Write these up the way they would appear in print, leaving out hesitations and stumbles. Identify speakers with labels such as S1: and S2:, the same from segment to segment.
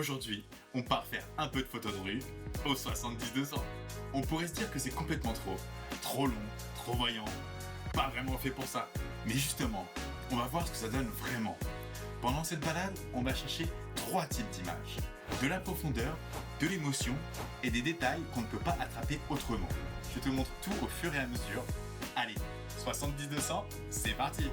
S1: Aujourd'hui, on part faire un peu de photos de rue au 70-200. On pourrait se dire que c'est complètement trop long, trop voyant, pas vraiment fait pour ça. Mais justement, on va voir ce que ça donne vraiment. Pendant cette balade, on va chercher 3 types d'images. De la profondeur, de l'émotion et des détails qu'on ne peut pas attraper autrement. Je te montre tout au fur et à mesure. Allez, 70-200, c'est parti!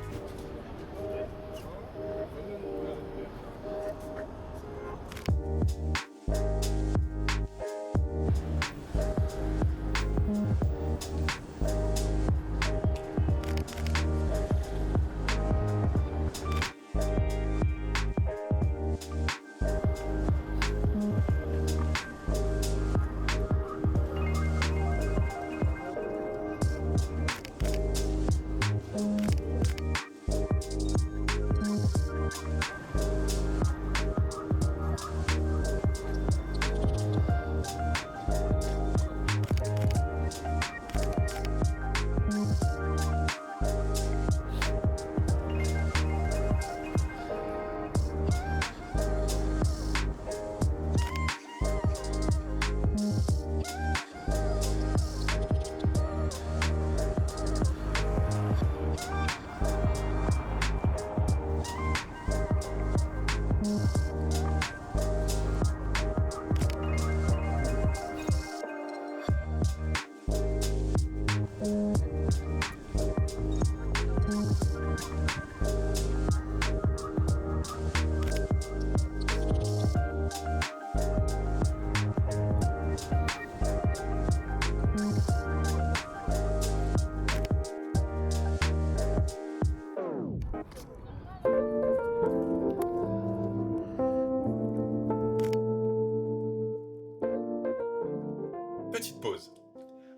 S1: Petite pause.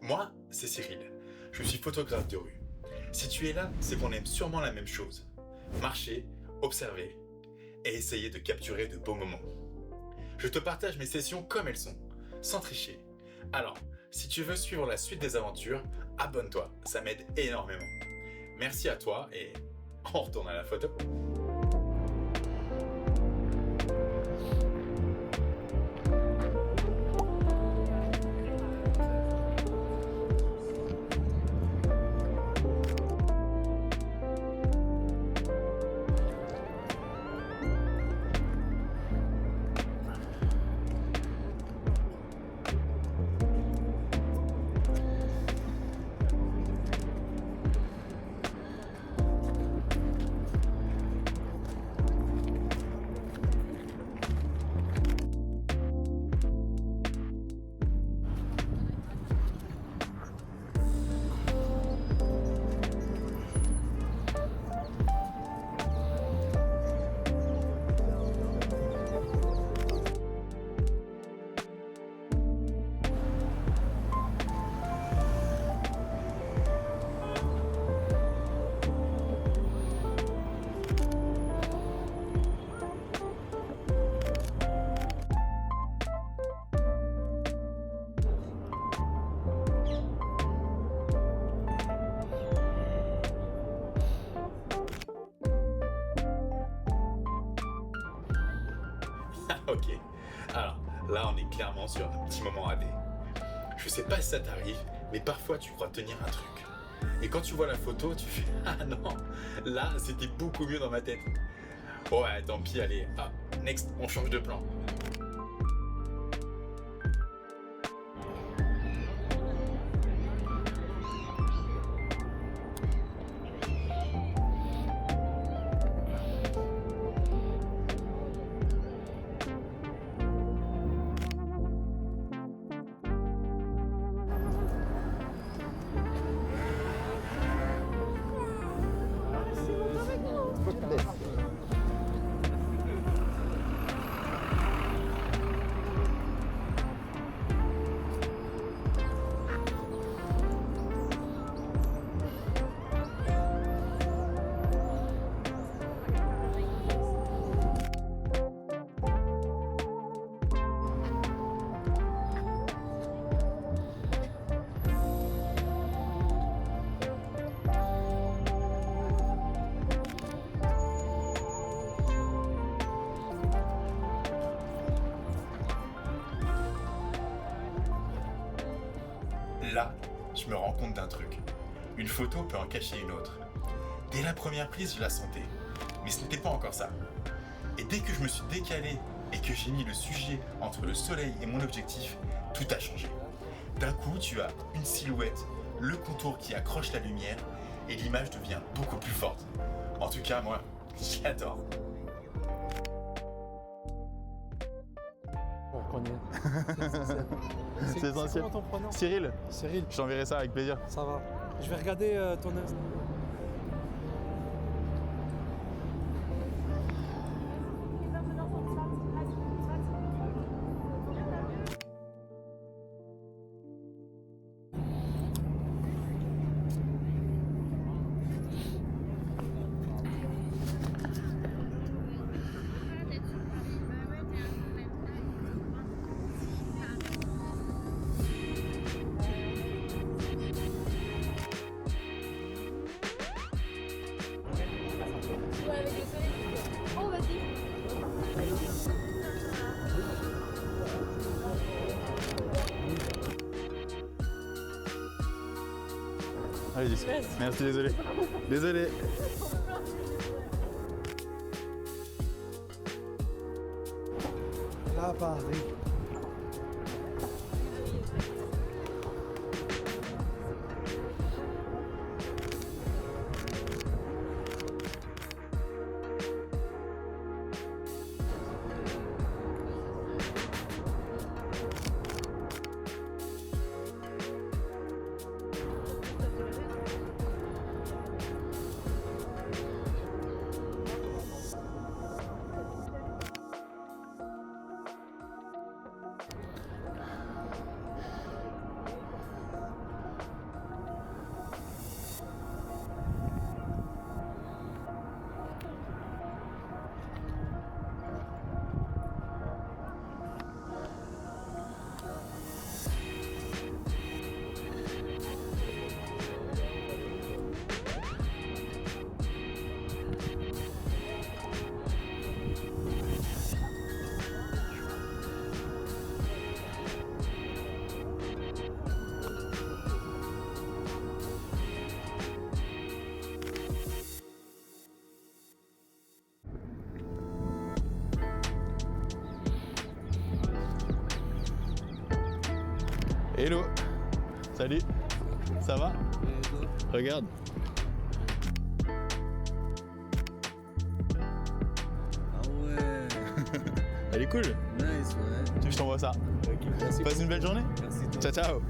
S1: Moi, c'est Cyril. Je suis photographe de rue. Si tu es là, c'est qu'on aime sûrement la même chose. Marcher, observer et essayer de capturer de beaux moments. Je te partage mes sessions comme elles sont, sans tricher. Alors, si tu veux suivre la suite des aventures, abonne-toi, ça m'aide énormément. Merci à toi et on retourne à la photo. Ok, alors là on est clairement sur un petit moment AD. Je sais pas si ça t'arrive, mais parfois tu crois tenir un truc. Et quand tu vois la photo, tu fais « Ah non, là c'était beaucoup mieux dans ma tête ». Ouais, tant pis, allez, next, on change de plan. Là, je me rends compte d'un truc. Une photo peut en cacher une autre. Dès la première prise, je la sentais. Mais ce n'était pas encore ça. Et dès que je me suis décalé et que j'ai mis le sujet entre le soleil et mon objectif, tout a changé. D'un coup, tu as une silhouette, le contour qui accroche la lumière et l'image devient beaucoup plus forte. En tout cas, moi, j'adore.
S2: On reconnaît.
S3: C'est essentiel.
S2: comment ton prénom?
S3: Cyril,
S2: Cyril,
S3: je t'enverrai ça avec plaisir.
S2: ça va. Je vais regarder ton Insta.
S4: Oh, vas-y.
S3: Allez, merci, désolé. Désolé.
S2: Là, Paris.
S3: Hello. Salut. Ça va? Regarde.
S5: Ah ouais,
S3: Elle est cool.
S5: nice, ouais.
S3: Tu veux que je t'envoie ça?
S5: Ok, merci.
S3: Passe une belle journée.
S5: Merci, toi.
S3: Ciao, ciao.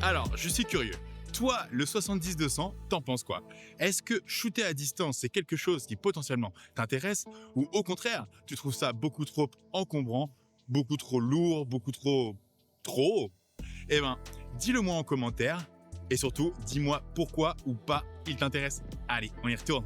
S3: Alors, je suis curieux. Toi, le 70-200, t'en penses quoi? Est-ce que shooter à distance, c'est quelque chose qui potentiellement t'intéresse ou au contraire, tu trouves ça beaucoup trop encombrant, beaucoup trop lourd, beaucoup trop... Eh ben, dis-le moi en commentaire et surtout, dis-moi pourquoi ou pas il t'intéresse. Allez, on y retourne.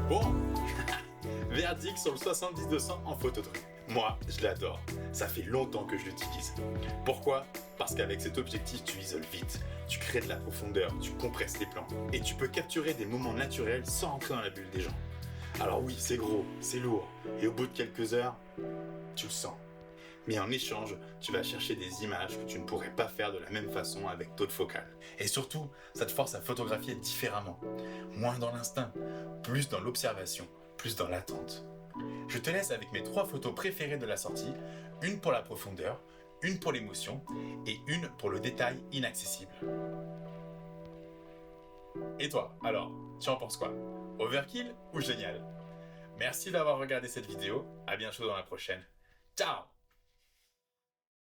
S1: Bon, verdict sur le 70-200 en photo de rue. Moi, je l'adore. Ça fait longtemps que je l'utilise. Pourquoi? Parce qu'avec cet objectif, tu isoles vite, tu crées de la profondeur, tu compresses tes plans et tu peux capturer des moments naturels sans entrer dans la bulle des gens. Alors oui, c'est gros, c'est lourd et au bout de quelques heures, tu le sens. Mais en échange, tu vas chercher des images que tu ne pourrais pas faire de la même façon avec d'autres focales. Et surtout, ça te force à photographier différemment. Moins dans l'instinct, plus dans l'observation, plus dans l'attente. Je te laisse avec mes 3 photos préférées de la sortie, une pour la profondeur, une pour l'émotion et une pour le détail inaccessible. Et toi, alors, tu en penses quoi? Overkill ou génial? Merci d'avoir regardé cette vidéo, à bientôt dans la prochaine. Ciao!